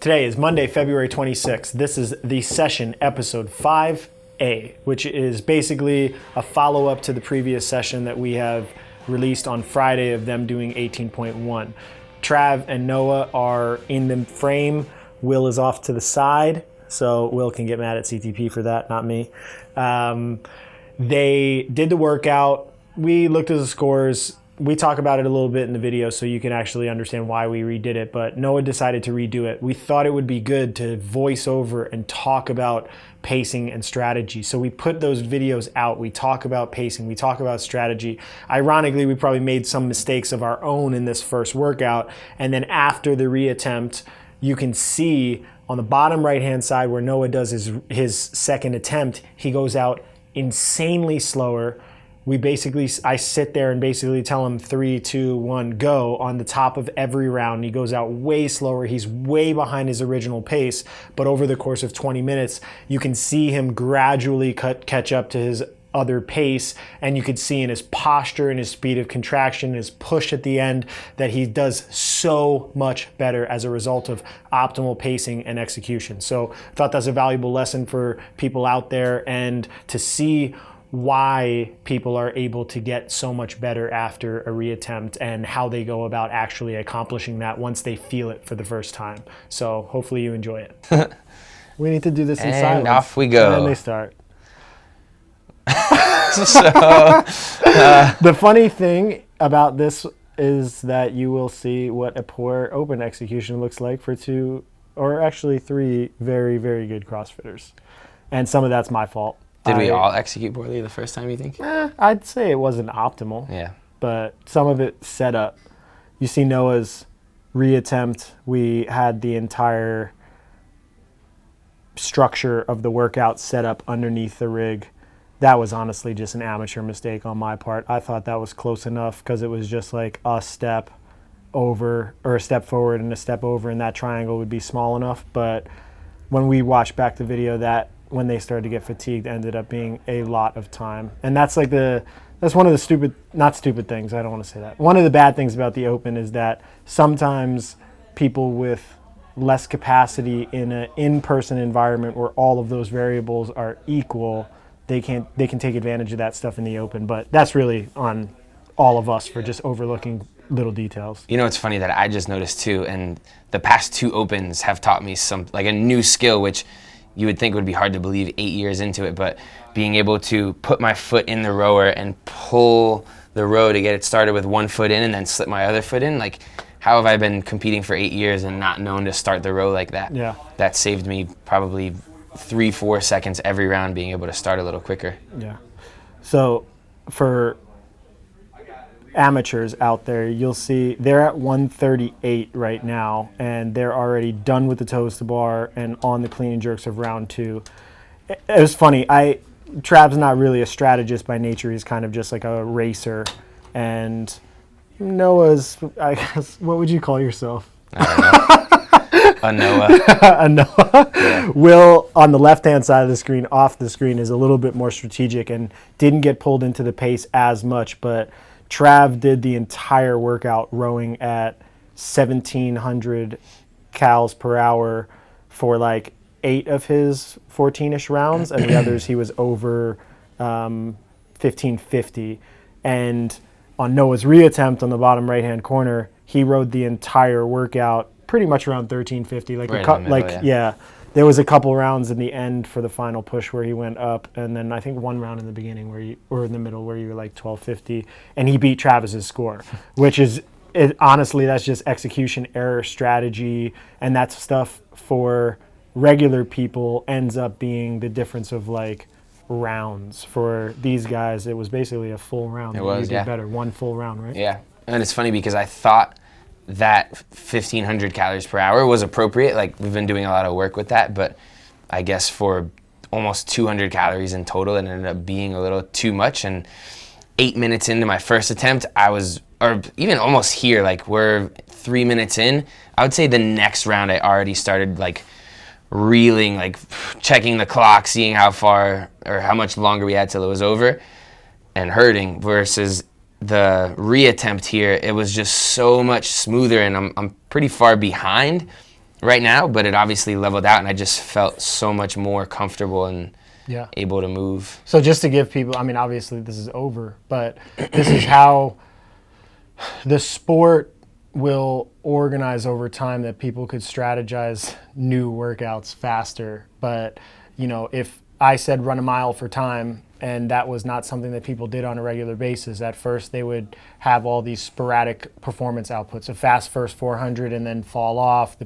Today is Monday, February 26th. This is the session episode 5A, which is basically a follow-up to the previous session that we have released on Friday of them doing 18.1. Trav and Noah are in the frame. Will is off to the side, so Will can get mad at CTP for that, not me. They did the workout. We looked at the scores. We talk about it a little bit in the video so you can actually understand why we redid it, but Noah decided to redo it. We thought it would be good to voice over and talk about pacing and strategy. So we put those videos out. We talk about pacing. We talk about strategy. Ironically, we probably made some mistakes of our own in this first workout. And then after the reattempt, you can see on the bottom right-hand side where Noah does his second attempt, he goes out insanely slower. I sit there and basically tell him 3, 2, 1, go on the top of every round. He goes out way slower. He's way behind his original pace, but over the course of 20 minutes, you can see him gradually catch up to his other pace, and you could see in his posture and his speed of contraction, his push at the end, that he does so much better as a result of optimal pacing and execution. So I thought that's a valuable lesson for people out there, and to see why people are able to get so much better after a reattempt and how they go about actually accomplishing that once they feel it for the first time. So hopefully you enjoy it. We need to do this in silence. And off we go. And then they start. The funny thing about this is that you will see what a poor open execution looks like for 2 or actually 3 very, very good CrossFitters. And some of that's my fault. Did we all execute poorly the first time, you think? I'd say it wasn't optimal. Yeah. But some of it set up. You see Noah's reattempt. We had the entire structure of the workout set up underneath the rig. That was honestly just an amateur mistake on my part. I thought that was close enough because it was just like a step over or a step forward and a step over, and that triangle would be small enough. But when we watched back the video, that when they started to get fatigued ended up being a lot of time. And that's like that's one of the not stupid things, I don't want to say that. One of the bad things about the open is that sometimes people with less capacity in an in-person environment where all of those variables are equal, they can take advantage of that stuff in the open. But that's really on all of us for just overlooking little details. You know, it's funny that I just noticed too, and the past 2 opens have taught me a new skill, which you would think would be hard to believe 8 years into it, but being able to put my foot in the rower and pull the row to get it started with one foot in and then slip my other foot in. Like, how have I been competing for 8 years and not known to start the row like that? Yeah. That saved me probably 3-4 seconds every round being able to start a little quicker. Yeah. So for amateurs out there, you'll see they're at 138 right now, and they're already done with the toes to bar and on the clean and jerks of round 2. It was funny. Trav's not really a strategist by nature. He's kind of just like a racer. And Noah's, I guess, what would you call yourself? I don't know. A Noah. A Noah. Yeah. Will, on the left-hand side of the screen, off the screen, is a little bit more strategic and didn't get pulled into the pace as much, but Trav did the entire workout rowing at 1,700 cals per hour for like 8 of his 14-ish rounds, and the others he was over 1,550. And on Noah's reattempt on the bottom right-hand corner, he rowed the entire workout pretty much around 1,350. Yeah. There was a couple rounds in the end for the final push where he went up, and then I think one round in the beginning or in the middle where you were like 1,250, and he beat Travis's score, which is, honestly, that's just execution error strategy, and that stuff for regular people ends up being the difference of like rounds. For these guys, it was basically a full round. It was, did better, one full round, right? Yeah, and it's funny because I thought that 1,500 calories per hour was appropriate. Like, we've been doing a lot of work with that, but I guess for almost 200 calories in total, it ended up being a little too much. And 8 minutes into my first attempt, or even almost here, like we're 3 minutes in, I would say the next round I already started like reeling, like checking the clock, seeing how far or how much longer we had till it was over, and hurting, versus the reattempt here, it was just so much smoother, and I'm pretty far behind, right now, but it obviously leveled out, and I just felt so much more comfortable and able to move. So just to give people, I mean, obviously this is over, but this is how the sport will organize over time, that people could strategize new workouts faster. But, you know, if I said run a mile for time, and that was not something that people did on a regular basis, at first they would have all these sporadic performance outputs, a fast first 400 and then fall off.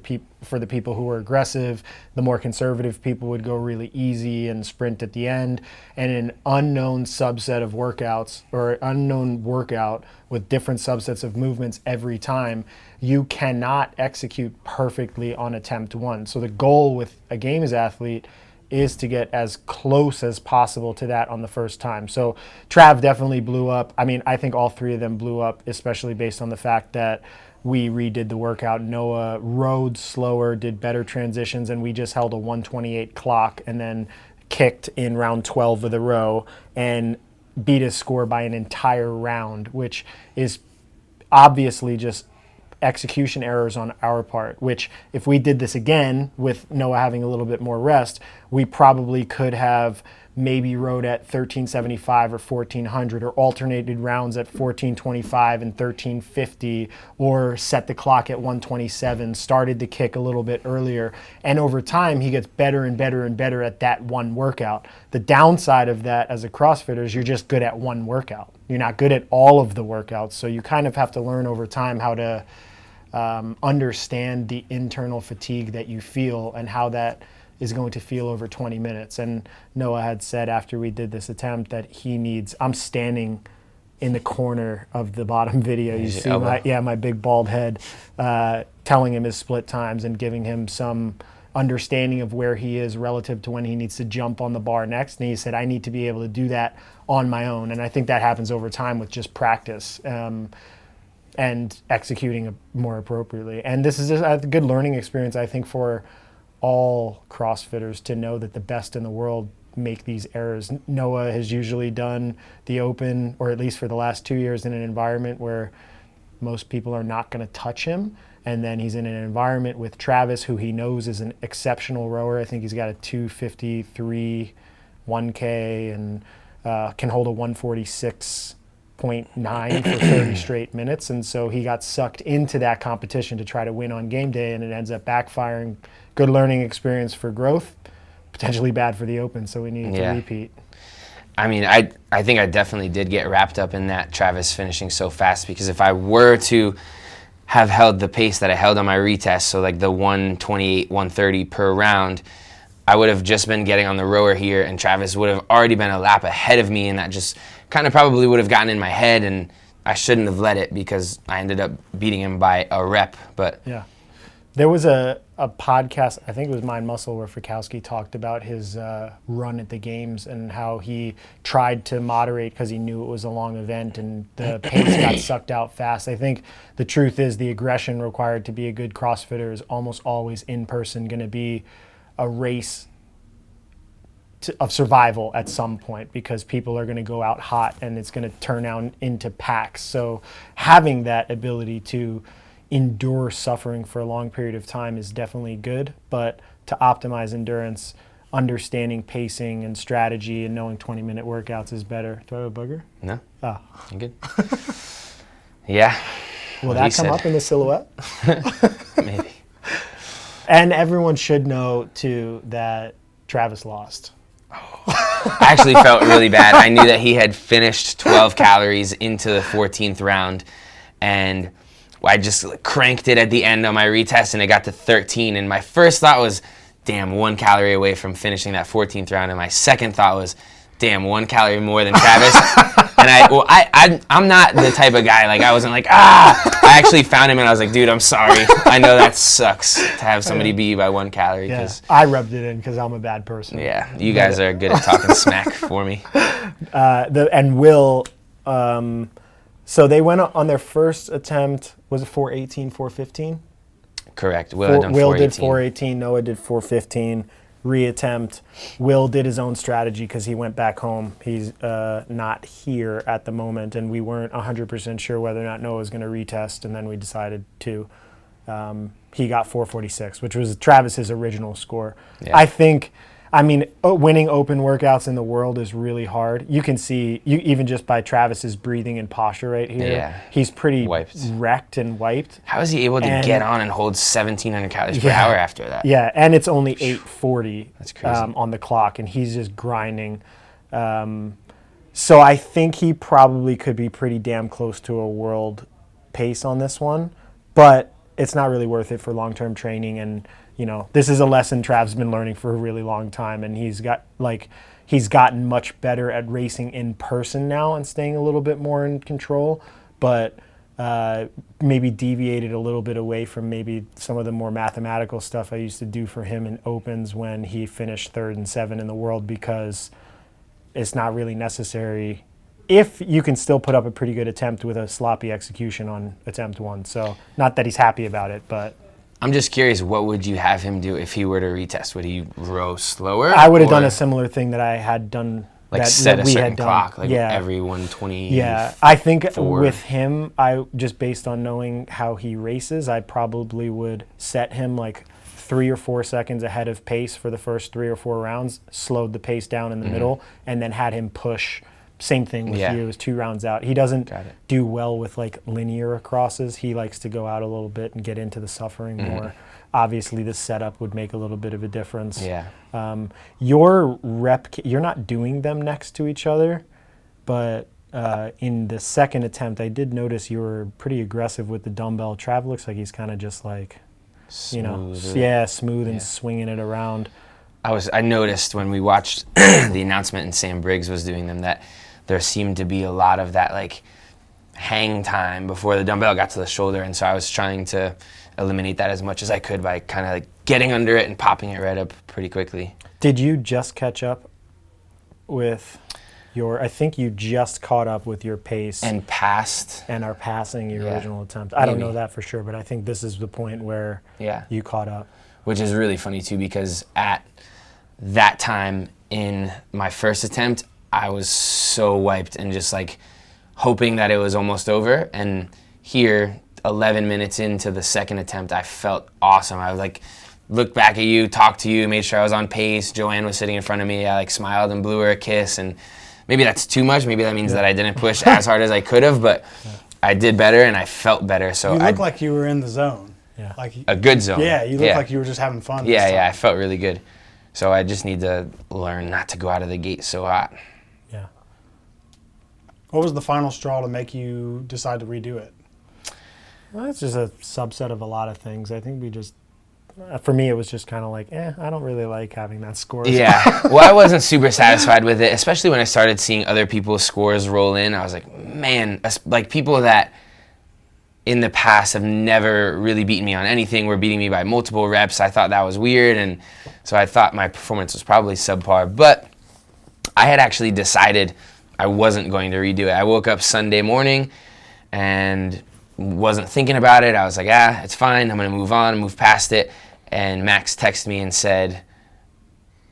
For the people who were aggressive, the more conservative people would go really easy and sprint at the end. And an unknown subset of workouts, or an unknown workout with different subsets of movements every time, you cannot execute perfectly on attempt one. So the goal with a games athlete is to get as close as possible to that on the first time. So Trav definitely blew up. I mean, I think all three of them blew up, especially based on the fact that we redid the workout. Noah rode slower, did better transitions, and we just held a 128 clock and then kicked in round 12 of the row and beat his score by an entire round, which is obviously just execution errors on our part, which if we did this again with Noah having a little bit more rest, we probably could have maybe rode at 1375 or 1400, or alternated rounds at 1425 and 1350, or set the clock at 127, started the kick a little bit earlier. And over time, he gets better and better and better at that one workout. The downside of that as a CrossFitter is you're just good at one workout. You're not good at all of the workouts. So you kind of have to learn over time how to understand the internal fatigue that you feel and how that is going to feel over 20 minutes. And Noah had said after we did this attempt that he needs, I'm standing in the corner of the bottom video. You see my big bald head, telling him his split times and giving him some understanding of where he is relative to when he needs to jump on the bar next. And he said, I need to be able to do that on my own. And I think that happens over time with just practice. And executing more appropriately. And this is a good learning experience, I think, for all CrossFitters to know that the best in the world make these errors. Noah has usually done the open, or at least for the last 2 years, in an environment where most people are not going to touch him. And then he's in an environment with Travis, who he knows is an exceptional rower. I think he's got a 253 1K and can hold a 146.9 for 30 straight minutes. And so he got sucked into that competition to try to win on game day, and it ends up backfiring. Good learning experience for growth, potentially bad for the open, so we needed to repeat. I mean, I think I definitely did get wrapped up in that Travis finishing so fast, because if I were to have held the pace that I held on my retest, so like the 128, 130 per round, I would have just been getting on the rower here, and Travis would have already been a lap ahead of me, and that just kind of probably would have gotten in my head, and I shouldn't have let it because I ended up beating him by a rep. But yeah, there was a podcast, I think it was Mind Muscle, where Fikowski talked about his run at the games and how he tried to moderate because he knew it was a long event and the pace got sucked out fast. I think the truth is the aggression required to be a good CrossFitter is almost always in person going to be a race of survival at some point, because people are going to go out hot and it's going to turn out into packs. So having that ability to endure suffering for a long period of time is definitely good, but to optimize endurance, understanding pacing and strategy and knowing 20-minute workouts is better. Do I have a booger? No. Oh. I'm good. Yeah. Will that come up in the silhouette? Maybe. And everyone should know, too, that Travis lost. I actually felt really bad. I knew that he had finished 12 calories into the 14th round, and I just cranked it at the end on my retest, and it got to 13. And my first thought was, damn, 1 calorie away from finishing that 14th round. And my second thought was, damn, 1 calorie more than Travis. And I'm not the type of guy, like, I wasn't like, I actually found him and I was like, dude, I'm sorry. I know that sucks to have somebody beat you by 1 calorie. Yeah, I rubbed it in because I'm a bad person. Yeah, you guys are good at talking smack for me. And Will, so they went on their first attempt, was it 418, 415? Correct. Will did 418, Noah did 415. Reattempt. Will did his own strategy because he went back home. He's not here at the moment, and we weren't 100% sure whether or not Noah was going to retest, and then we decided to he got 4:46, which was Travis's original score. Yeah. I mean, winning open workouts in the world is really hard. You can see, even just by Travis's breathing and posture right here, Yeah. he's pretty Wiped. wrecked and wiped. How is he able to get on and hold 1,700 calories per hour after that? Yeah, and it's only 8:40 That's crazy. On the clock, and he's just grinding. So I think he probably could be pretty damn close to a world pace on this one, but it's not really worth it for long-term training. And this is a lesson Trav's been learning for a really long time, and he's gotten much better at racing in person now and staying a little bit more in control, but maybe deviated a little bit away from maybe some of the more mathematical stuff I used to do for him in opens when he finished 3rd and 7 in the world, because it's not really necessary if you can still put up a pretty good attempt with a sloppy execution on attempt 1. So not that he's happy about it, but I'm just curious, what would you have him do if he were to retest? Would he row slower? I would have done a similar thing that I had done. Like set a certain clock, like every 120. Yeah, I think with him, just based on knowing how he races, I probably would set him like 3 or 4 seconds ahead of pace for the first 3 or 4 rounds, slowed the pace down in the middle, and then had him push. Same thing with you. It was 2 rounds out. He doesn't do well with like linear acrosses. He likes to go out a little bit and get into the suffering more. Obviously, the setup would make a little bit of a difference. Yeah. Your you're not doing them next to each other, but in the second attempt, I did notice you were pretty aggressive with the dumbbell. Trav looks like he's kind of just like, smooth and swinging it around. I noticed when we watched the announcement and Sam Briggs was doing them that there seemed to be a lot of that like hang time before the dumbbell got to the shoulder, and so I was trying to eliminate that as much as I could by kind of like getting under it and popping it right up pretty quickly. Did you just catch up with I think you just caught up with your pace and passed and are passing your original attempt. I don't know that for sure, but I think this is the point where you caught up. Which is really funny too, because at that time in my first attempt, I was so wiped and just like hoping that it was almost over. And here, 11 minutes into the second attempt, I felt awesome. I was like, looked back at you, talked to you, made sure I was on pace. Joanne was sitting in front of me. I like smiled and blew her a kiss. And maybe that's too much. Maybe that means that I didn't push as hard as I could have, but I did better and I felt better. So you look like you were in the zone. Yeah. Like a good zone. Yeah, you look like you were just having fun. Yeah, I felt really good. So I just need to learn not to go out of the gate so hot. Yeah. What was the final straw to make you decide to redo it? Well, it's just a subset of a lot of things. I think for me, it was just kind of like, I don't really like having that score. Yeah. Well, I wasn't super satisfied with it, especially when I started seeing other people's scores roll in. I was like, man, like people that in the past have never really beaten me on anything were beating me by multiple reps. I thought that was weird, and so I thought my performance was probably subpar. But I had actually decided I wasn't going to redo it. I woke up Sunday morning and wasn't thinking about it. I was like, it's fine. I'm going to move on, move past it. And Max texted me and said,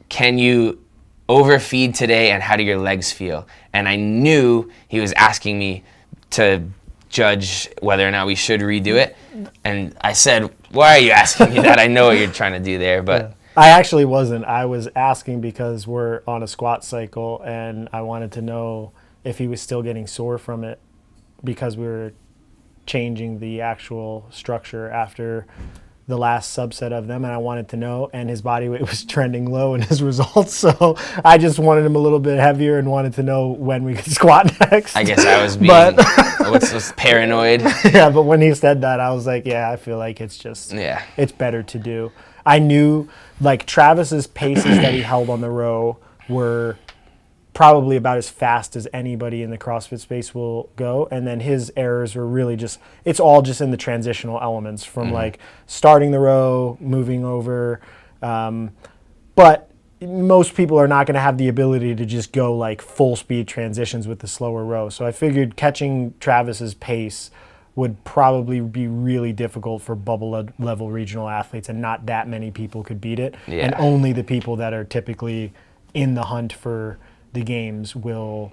can you overfeed today, and how do your legs feel? And I knew he was asking me to judge whether or not we should redo it. And I said, why are you asking me that? I know what you're trying to do there, but... Yeah. I actually wasn't. I was asking because we're on a squat cycle, and I wanted to know if he was still getting sore from it, because we were changing the actual structure after the last subset of them, and I wanted to know, and his body weight was trending low in his results, so I just wanted him a little bit heavier and wanted to know when we could squat next. I guess I was being what's paranoid. Yeah, but when he said that, I was like, I feel like it's just it's better to do. I knew like Travis's paces that he held on the row were probably about as fast as anybody in the CrossFit space will go. And then his errors were really it's all just in the transitional elements from like starting the row, moving over. But most people are not going to have the ability to just go like full speed transitions with the slower row. So I figured catching Travis's pace would probably be really difficult for bubble level regional athletes, and not that many people could beat it. Yeah. And only the people that are typically in the hunt for the games will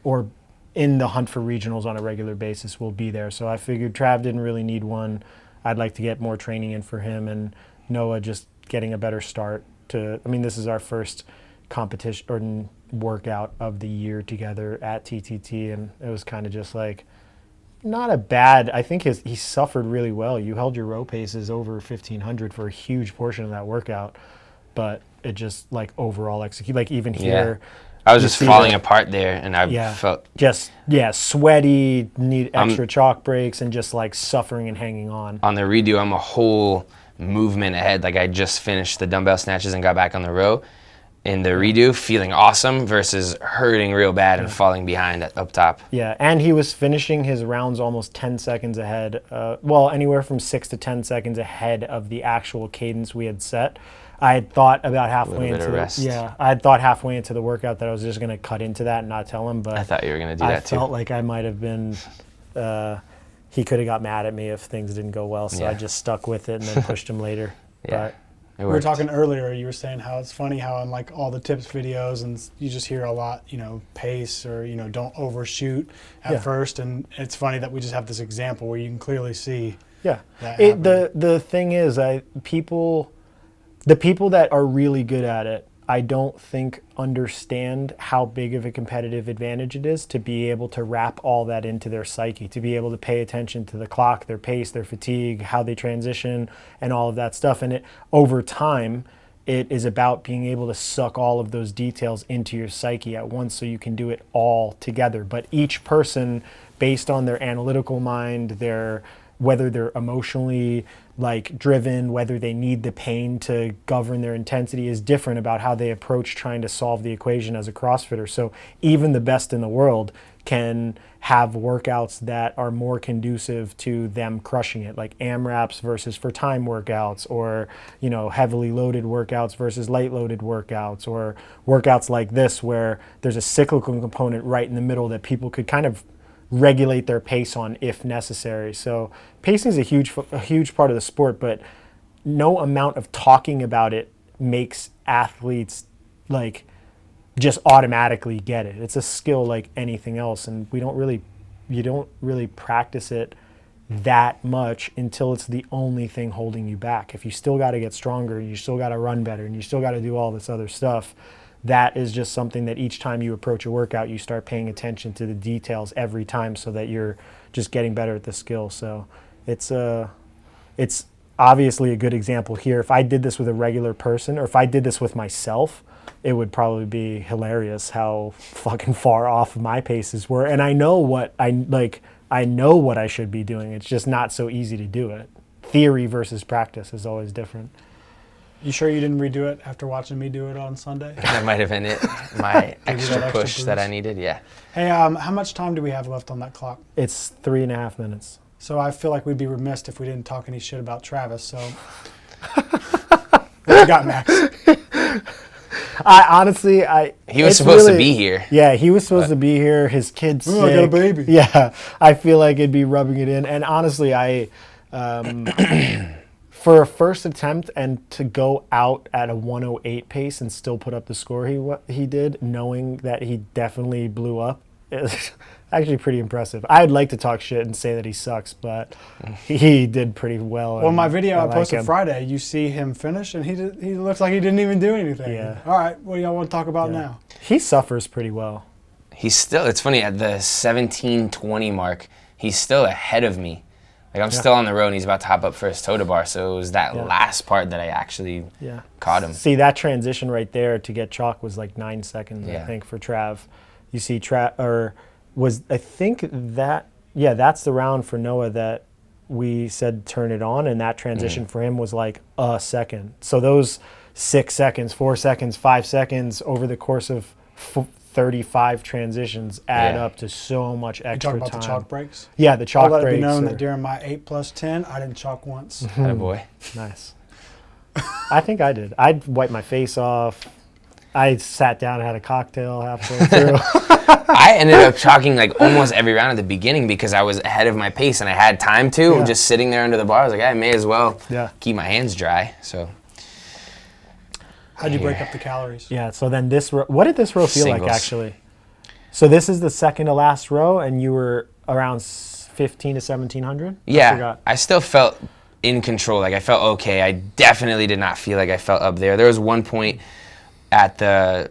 or in the hunt for regionals on a regular basis will be there. So I figured Trav didn't really need one. I'd like to get more training in for him, and Noah just getting a better start to, I mean, this is our first competition or workout of the year together at TTT, and it was kind of just like, not a bad, I think he suffered really well. You held your row paces over 1,500 for a huge portion of that workout, but it just like overall execute, like even here. I was just falling apart there, and I felt just sweaty, need extra chalk breaks, and just like suffering and hanging on. On the redo, I'm a whole movement ahead. Like I just finished the dumbbell snatches and got back on the row. In the redo, feeling awesome versus hurting real bad and falling behind up top. Yeah, and he was finishing his rounds almost 10 seconds ahead. Well, anywhere from 6 to 10 seconds ahead of the actual cadence we had set. I had thought about halfway into I had thought halfway into the workout that I was just going to cut into that and not tell him. But I thought you were going to do that too. I felt like I might have been. He could have got mad at me if things didn't go well, so I just stuck with it and then pushed him later. Yeah. But we were talking earlier, you were saying how it's funny how in like all the tips videos and you just hear a lot, pace or, don't overshoot at first. And it's funny that we just have this example where you can clearly see that the thing is, the people that are really good at it, I don't think understand how big of a competitive advantage it is to be able to wrap all that into their psyche, to be able to pay attention to the clock, their pace, their fatigue, how they transition, and all of that stuff. And over time, it is about being able to suck all of those details into your psyche at once so you can do it all together. But each person, based on their analytical mind, whether they're emotionally driven, whether they need the pain to govern their intensity, is different about how they approach trying to solve the equation as a CrossFitter. So even the best in the world can have workouts that are more conducive to them crushing it, like AMRAPs versus for time workouts, or heavily loaded workouts versus light loaded workouts, or workouts like this where there's a cyclical component right in the middle that people could kind of regulate their pace on if necessary. So pacing is a huge part of the sport, but no amount of talking about it makes athletes just automatically get it. It's a skill like anything else, and you don't really practice it that much until it's the only thing holding you back. If you still got to get stronger, and you still got to run better, and you still got to do all this other stuff, that is just something that each time you approach a workout, you start paying attention to the details every time so that you're just getting better at the skill. So it's obviously a good example here. If I did this with a regular person, or if I did this with myself, it would probably be hilarious how fucking far off my paces were. And I know what I should be doing. It's just not so easy to do it. Theory versus practice is always different. You sure you didn't redo it after watching me do it on Sunday? That might have been it. My extra push that I needed, yeah. Hey, how much time do we have left on that clock? It's 3.5 minutes. So I feel like we'd be remiss if we didn't talk any shit about Travis. So what you got, Max? He was supposed to be here. Yeah, he was supposed to be here. His kid's sick. I got a baby. Yeah, I feel like it'd be rubbing it in. And honestly, for a first attempt and to go out at a 108 pace and still put up the score he did, knowing that he definitely blew up, is actually pretty impressive. I'd like to talk shit and say that he sucks, but he did pretty well. Well, my video I posted Friday, you see him finish, and he looks like he didn't even do anything. Yeah. All right, what do y'all want to talk about now? He suffers pretty well. It's funny, at the 17:20 mark, he's still ahead of me. I'm still on the road, and he's about to hop up for his toe to bar. So it was that last part that I actually caught him. See, that transition right there to get chalk was like 9 seconds, I think, for Trav. You see, that's the round for Noah that we said turn it on, and that transition for him was like a second. So those 6 seconds, 4 seconds, 5 seconds over the course of 35 transitions add up to so much extra time. You talking about the chalk breaks? Yeah, the chalk breaks. I'll let it be known that during my 8+10, I didn't chalk once. Attaboy. Nice. I think I did. I wiped my face off. I sat down and had a cocktail halfway through. I ended up chalking almost every round at the beginning because I was ahead of my pace and I had time to. Just sitting there under the bar, I was like, I may as well keep my hands dry. So. How'd you break up the calories? Yeah, so then what did this row feel Singles. like, actually? So this is the second to last row, and you were around 1,500 to 1,700? Yeah, I still felt in control. Like I felt okay. I definitely did not feel like I felt up there. There was one point at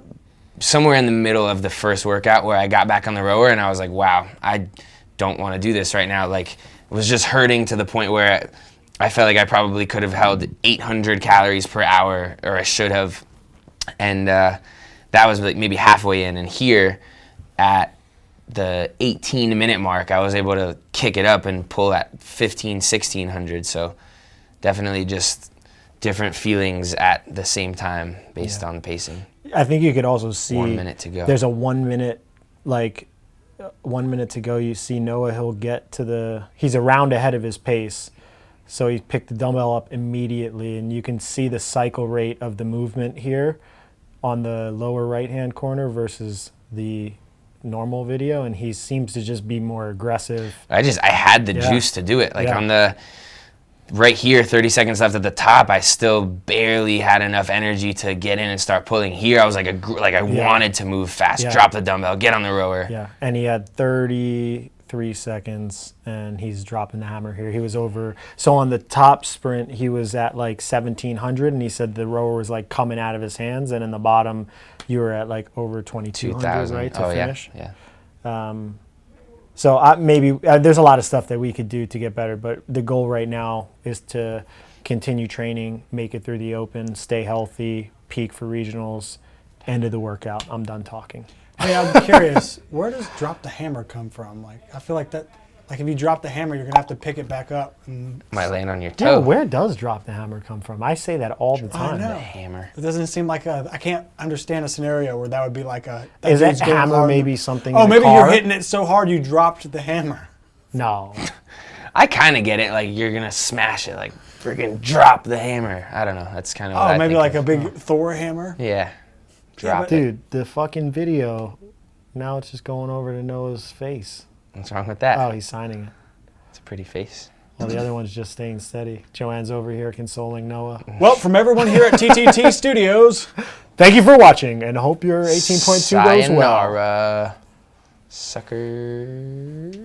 somewhere in the middle of the first workout where I got back on the rower and I was like, wow, I don't want to do this right now. Like it was just hurting to the point where I felt like I probably could have held 800 calories per hour, or I should have. And that was like maybe halfway in. And here at the 18-minute mark, I was able to kick it up and pull at 1600. So definitely just different feelings at the same time based on pacing. I think you could also see 1 minute to go. There's a 1 minute, like 1 minute to go. You see Noah, he'll get to he's a round ahead of his pace. So he picked the dumbbell up immediately, and you can see the cycle rate of the movement here on the lower right-hand corner versus the normal video, and he seems to just be more aggressive. I had the juice to do it. Like on the right here, 30 seconds left at the top, I still barely had enough energy to get in and start pulling. Here, I was like I wanted to move fast, drop the dumbbell, get on the rower. Yeah, and he had 33 seconds, and he's dropping the hammer here. He was over. So on the top sprint, he was at like 1700, and he said the rower was like coming out of his hands, and in the bottom, you were at like over 2200, right, to finish. Yeah. So maybe there's a lot of stuff that we could do to get better, but the goal right now is to continue training, make it through the open, stay healthy, peak for regionals, end of the workout. I'm done talking. Hey, I'm curious, where does drop the hammer come from? Like, I feel like that, like if you drop the hammer, you're gonna have to pick it back up. And Might land on your toe. Yeah, where does drop the hammer come from? I say that all the time. I know. The hammer. It doesn't seem like I can't understand a scenario where that would be like a. Is that dude's going hammer hard. maybe something Oh, in the maybe car? you're hitting it so hard you dropped the hammer. No. I kind of get it. Like you're gonna smash it. Like freaking drop the hammer. I don't know. That's kind of. Oh, maybe like a big Thor hammer. Yeah. Drop it. Dude, the fucking video, now it's just going over to Noah's face. What's wrong with that? Oh, he's signing it. It's a pretty face. Well, the other one's just staying steady. Joanne's over here consoling Noah. Well, from everyone here at TTT Studios, Thank you for watching, and hope your 18.2 goes well. Sayonara, suckers.